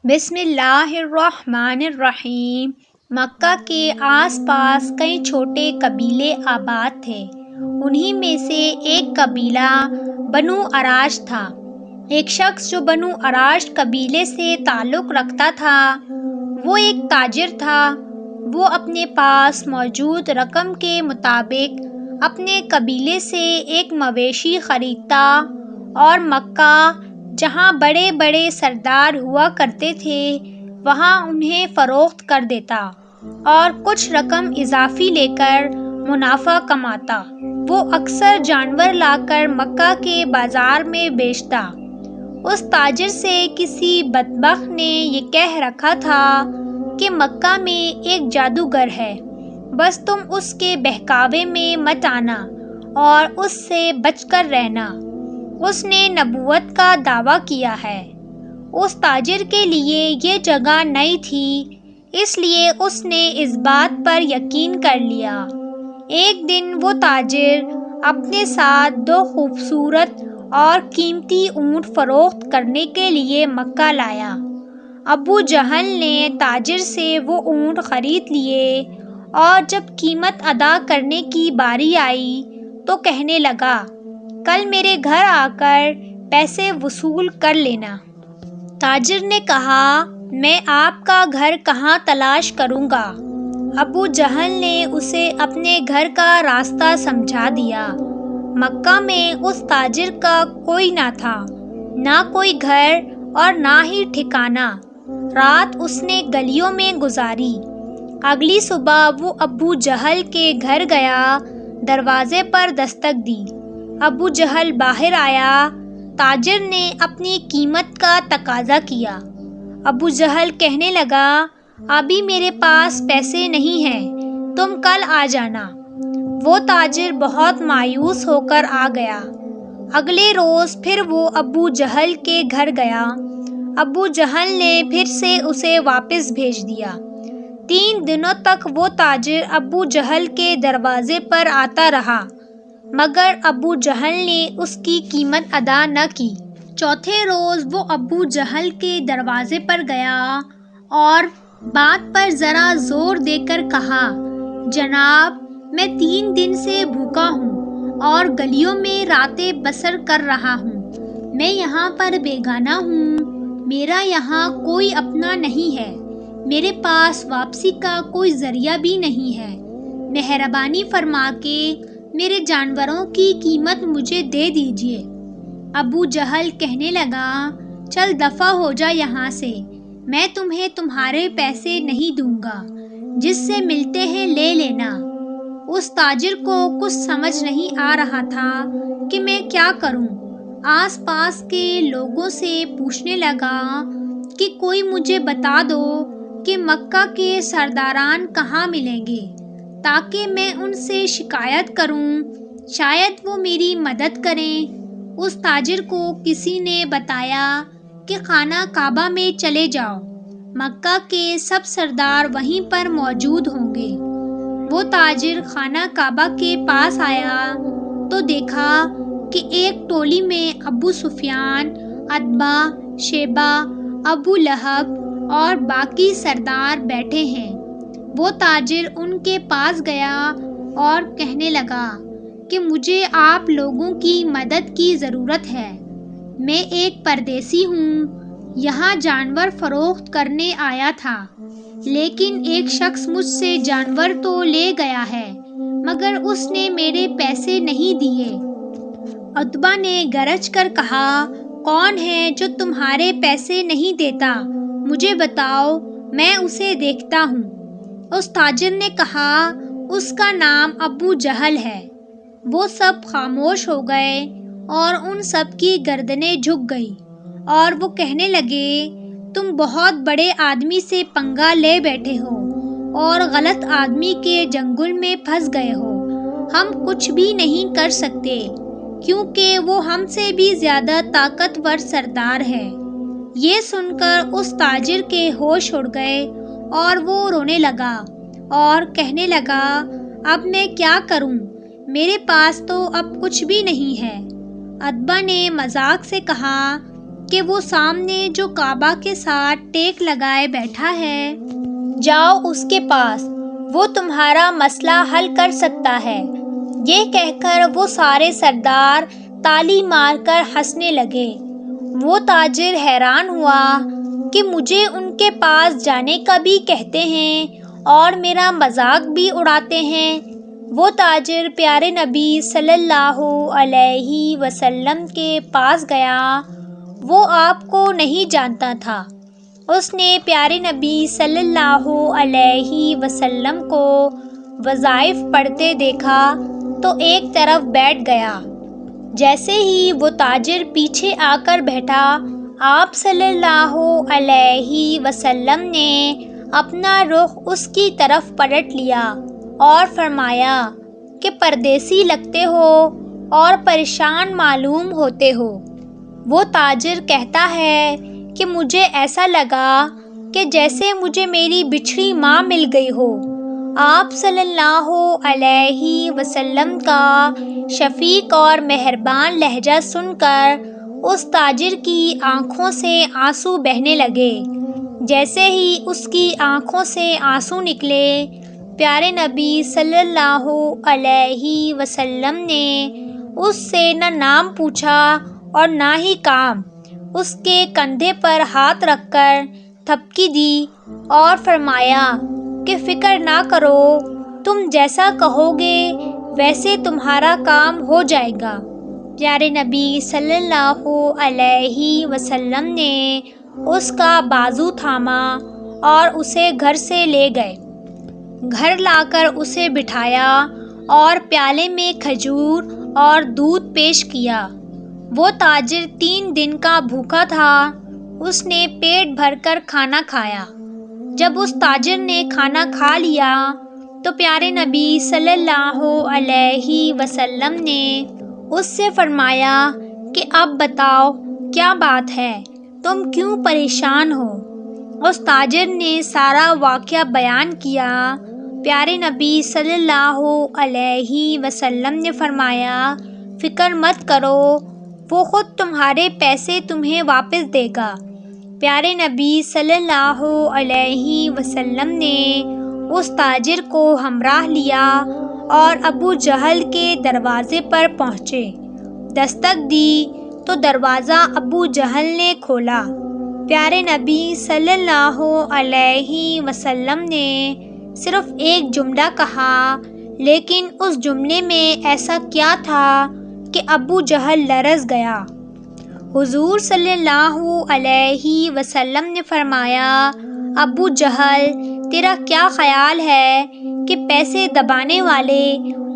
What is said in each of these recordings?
بسم اللہ الرحمن الرحیم۔ مکہ کے آس پاس کئی چھوٹے قبیلے آباد تھے۔ انہی میں سے ایک قبیلہ بنو عراش تھا۔ ایک شخص جو بنو عراش قبیلے سے تعلق رکھتا تھا وہ ایک تاجر تھا۔ وہ اپنے پاس موجود رقم کے مطابق اپنے قبیلے سے ایک مویشی خریدتا اور مکہ جہاں بڑے بڑے سردار ہوا کرتے تھے وہاں انہیں فروخت کر دیتا اور کچھ رقم اضافی لے کر منافع کماتا۔ وہ اکثر جانور لا کر مکہ کے بازار میں بیچتا۔ اس تاجر سے کسی بدبخت نے یہ کہہ رکھا تھا کہ مکہ میں ایک جادوگر ہے، بس تم اس کے بہکاوے میں مت آنا اور اس سے بچ کر رہنا۔ اس نے نبوت کا دعویٰ کیا ہے۔ اس تاجر کے لیے یہ جگہ نئی تھی، اس لیے اس نے اس بات پر یقین کر لیا۔ ایک دن وہ تاجر اپنے ساتھ 2 خوبصورت اور قیمتی اونٹ فروخت کرنے کے لیے مکہ لایا۔ ابو جہل نے تاجر سے وہ اونٹ خرید لیے اور جب قیمت ادا کرنے کی باری آئی تو کہنے لگا، کل میرے گھر آ کر پیسے وصول کر لینا۔ تاجر نے کہا، میں آپ کا گھر کہاں تلاش کروں گا؟ ابو جہل نے اسے اپنے گھر کا راستہ سمجھا دیا۔ مکہ میں اس تاجر کا کوئی نہ تھا، نہ کوئی گھر اور نہ ہی ٹھکانہ۔ رات اس نے گلیوں میں گزاری۔ اگلی صبح وہ ابو جہل کے گھر گیا، دروازے پر دستک دی۔ ابو جہل باہر آیا۔ تاجر نے اپنی قیمت کا تقاضا کیا۔ ابو جہل کہنے لگا، ابھی میرے پاس پیسے نہیں ہیں، تم کل آ جانا۔ وہ تاجر بہت مایوس ہو کر آ گیا۔ اگلے روز پھر وہ ابو جہل کے گھر گیا۔ ابو جہل نے پھر سے اسے واپس بھیج دیا۔ 3 دنوں تک وہ تاجر ابو جہل کے دروازے پر آتا رہا مگر ابو جہل نے اس کی قیمت ادا نہ کی۔ چوتھے روز وہ ابو جہل کے دروازے پر گیا اور بات پر ذرا زور دے کر کہا، جناب میں 3 دن سے بھوکا ہوں اور گلیوں میں راتیں بسر کر رہا ہوں۔ میں یہاں پر بیگانہ ہوں، میرا یہاں کوئی اپنا نہیں ہے، میرے پاس واپسی کا کوئی ذریعہ بھی نہیں ہے۔ مہربانی فرما کے میرے جانوروں کی قیمت مجھے دے دیجیے۔ ابو جہل کہنے لگا، چل دفع ہو جا یہاں سے، میں تمہیں تمہارے پیسے نہیں دوں گا، جس سے ملتے ہیں لے لینا۔ اس تاجر کو کچھ سمجھ نہیں آ رہا تھا کہ میں کیا کروں۔ آس پاس کے لوگوں سے پوچھنے لگا کہ کوئی مجھے بتا دو کہ مکہ کے سرداران کہاں ملیں گے تاکہ میں ان سے شکایت کروں، شاید وہ میری مدد کریں۔ اس تاجر کو کسی نے بتایا کہ خانہ کعبہ میں چلے جاؤ، مکہ کے سب سردار وہیں پر موجود ہوں گے۔ وہ تاجر خانہ کعبہ کے پاس آیا تو دیکھا کہ ایک ٹولی میں ابو سفیان، عتبہ، شیبہ، ابو لہب اور باقی سردار بیٹھے ہیں۔ وہ تاجر ان کے پاس گیا اور کہنے لگا کہ مجھے آپ لوگوں کی مدد کی ضرورت ہے۔ میں ایک پردیسی ہوں، یہاں جانور فروخت کرنے آیا تھا، لیکن ایک شخص مجھ سے جانور تو لے گیا ہے مگر اس نے میرے پیسے نہیں دیے۔ عتبہ نے گرج کر کہا، کون ہے جو تمہارے پیسے نہیں دیتا؟ مجھے بتاؤ، میں اسے دیکھتا ہوں۔ اس تاجر نے کہا، اس کا نام ابو جہل ہے۔ وہ سب خاموش ہو گئے اور ان سب کی گردنیں جھک گئی اور وہ کہنے لگے، تم بہت بڑے آدمی سے پنگا لے بیٹھے ہو اور غلط آدمی کے چنگل میں پھنس گئے ہو۔ ہم کچھ بھی نہیں کر سکتے کیونکہ وہ ہم سے بھی زیادہ طاقتور سردار ہے۔ یہ سن کر اس تاجر کے ہوش اڑ گئے اور وہ رونے لگا اور کہنے لگا، اب میں کیا کروں؟ میرے پاس تو اب کچھ بھی نہیں ہے۔ عتبہ نے مذاق سے کہا، کہ وہ سامنے جو کعبہ کے ساتھ ٹیک لگائے بیٹھا ہے، جاؤ اس کے پاس، وہ تمہارا مسئلہ حل کر سکتا ہے۔ یہ کہہ کر وہ سارے سردار تالی مار کر ہنسنے لگے۔ وہ تاجر حیران ہوا کہ مجھے ان کے پاس جانے کا بھی کہتے ہیں اور میرا مذاق بھی اڑاتے ہیں۔ وہ تاجر پیارے نبی صلی اللہ علیہ وسلم کے پاس گیا۔ وہ آپ کو نہیں جانتا تھا۔ اس نے پیارے نبی صلی اللہ علیہ وسلم کو وظائف پڑھتے دیکھا تو ایک طرف بیٹھ گیا۔ جیسے ہی وہ تاجر پیچھے آ کر بیٹھا، آپ صلی اللہ علیہ وسلم نے اپنا رخ اس کی طرف پلٹ لیا اور فرمایا کہ پردیسی لگتے ہو اور پریشان معلوم ہوتے ہو۔ وہ تاجر کہتا ہے کہ مجھے ایسا لگا کہ جیسے مجھے میری بچھڑی ماں مل گئی ہو۔ آپ صلی اللہ علیہ وسلم کا شفیق اور مہربان لہجہ سن کر اس تاجر کی آنکھوں سے آنسو بہنے لگے۔ جیسے ہی اس کی آنکھوں سے آنسو نکلے، پیارے نبی صلی اللہ علیہ وسلم نے اس سے نہ نام پوچھا اور نہ ہی کام۔ اس کے کندھے پر ہاتھ رکھ کر تھپکی دی اور فرمایا کہ فکر نہ کرو، تم جیسا کہو گے ویسے تمہارا کام ہو جائے گا۔ پیارے نبی صلی اللہ علیہ وسلم نے اس کا بازو تھاما اور اسے گھر سے لے گئے۔ گھر لا کر اسے بٹھایا اور پیالے میں کھجور اور دودھ پیش کیا۔ وہ تاجر 3 دن کا بھوکا تھا۔ اس نے پیٹ بھر کر کھانا کھایا۔ جب اس تاجر نے کھانا کھا لیا تو پیارے نبی صلی اللہ علیہ وسلم نے اس سے فرمایا کہ اب بتاؤ کیا بات ہے، تم کیوں پریشان ہو؟ اس تاجر نے سارا واقعہ بیان کیا۔ پیارے نبی صلی اللہ علیہ وسلم نے فرمایا فکر مت کرو، وہ خود تمہارے پیسے تمہیں واپس دے گا۔ پیارے نبی صلی اللہ علیہ وسلم نے اس تاجر کو ہمراہ لیا اور ابو جہل کے دروازے پر پہنچے۔ دستک دی تو دروازہ ابو جہل نے کھولا۔ پیارے نبی صلی اللہ علیہ وسلم نے صرف ایک جملہ کہا، لیکن اس جملے میں ایسا کیا تھا کہ ابو جہل لرز گیا۔ حضور صلی اللہ علیہ وسلم نے فرمایا ابو جہل، تیرا کیا خیال ہے کہ پیسے دبانے والے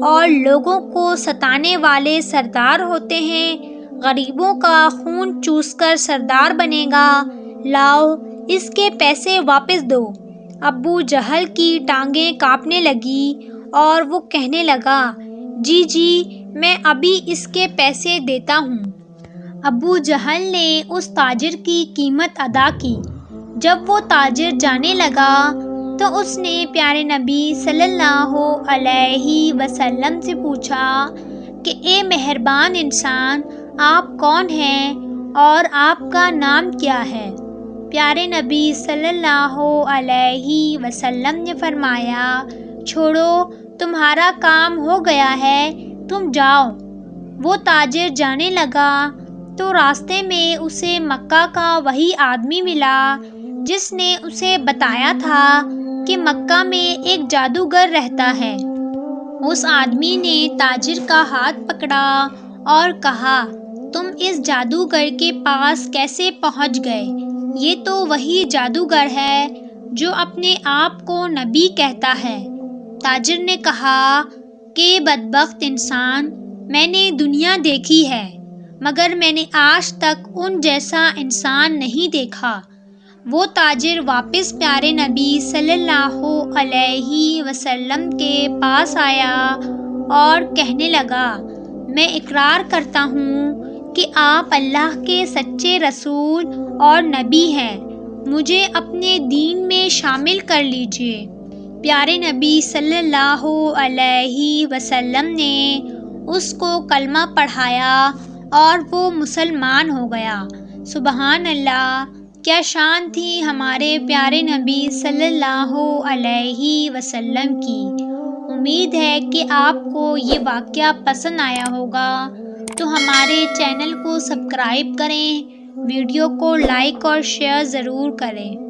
اور لوگوں کو ستانے والے سردار ہوتے ہیں، غریبوں کا خون چوس کر سردار بنے گا؟ لاؤ اس کے پیسے واپس دو۔ ابو جہل کی ٹانگیں کانپنے لگی اور وہ کہنے لگا جی جی میں ابھی اس کے پیسے دیتا ہوں۔ ابو جہل نے اس تاجر کی قیمت ادا کی۔ جب وہ تاجر جانے لگا تو اس نے پیارے نبی صلی اللہ علیہ وسلم سے پوچھا کہ اے مہربان انسان، آپ کون ہیں اور آپ کا نام کیا ہے؟ پیارے نبی صلی اللہ علیہ وسلم نے فرمایا چھوڑو، تمہارا کام ہو گیا ہے، تم جاؤ۔ وہ تاجر جانے لگا تو راستے میں اسے مکہ کا وہی آدمی ملا جس نے اسے بتایا تھا کہ مکہ میں ایک جادوگر رہتا ہے۔ اس آدمی نے تاجر کا ہاتھ پکڑا اور کہا تم اس جادوگر کے پاس کیسے پہنچ گئے؟ یہ تو وہی جادوگر ہے جو اپنے آپ کو نبی کہتا ہے۔ تاجر نے کہا کہ بدبخت انسان، میں نے دنیا دیکھی ہے مگر میں نے آج تک ان جیسا انسان نہیں دیکھا۔ وہ تاجر واپس پیارے نبی صلی اللہ علیہ وسلم کے پاس آیا اور کہنے لگا میں اقرار کرتا ہوں کہ آپ اللہ کے سچے رسول اور نبی ہیں، مجھے اپنے دین میں شامل کر لیجیے۔ پیارے نبی صلی اللہ علیہ وسلم نے اس کو کلمہ پڑھایا اور وہ مسلمان ہو گیا۔ سبحان اللہ، کیا شان تھی ہمارے پیارے نبی صلی اللہ علیہ وسلم کی۔ امید ہے کہ آپ کو یہ واقعہ پسند آیا ہوگا، تو ہمارے چینل کو سبسکرائب کریں، ویڈیو کو لائک اور شیئر ضرور کریں۔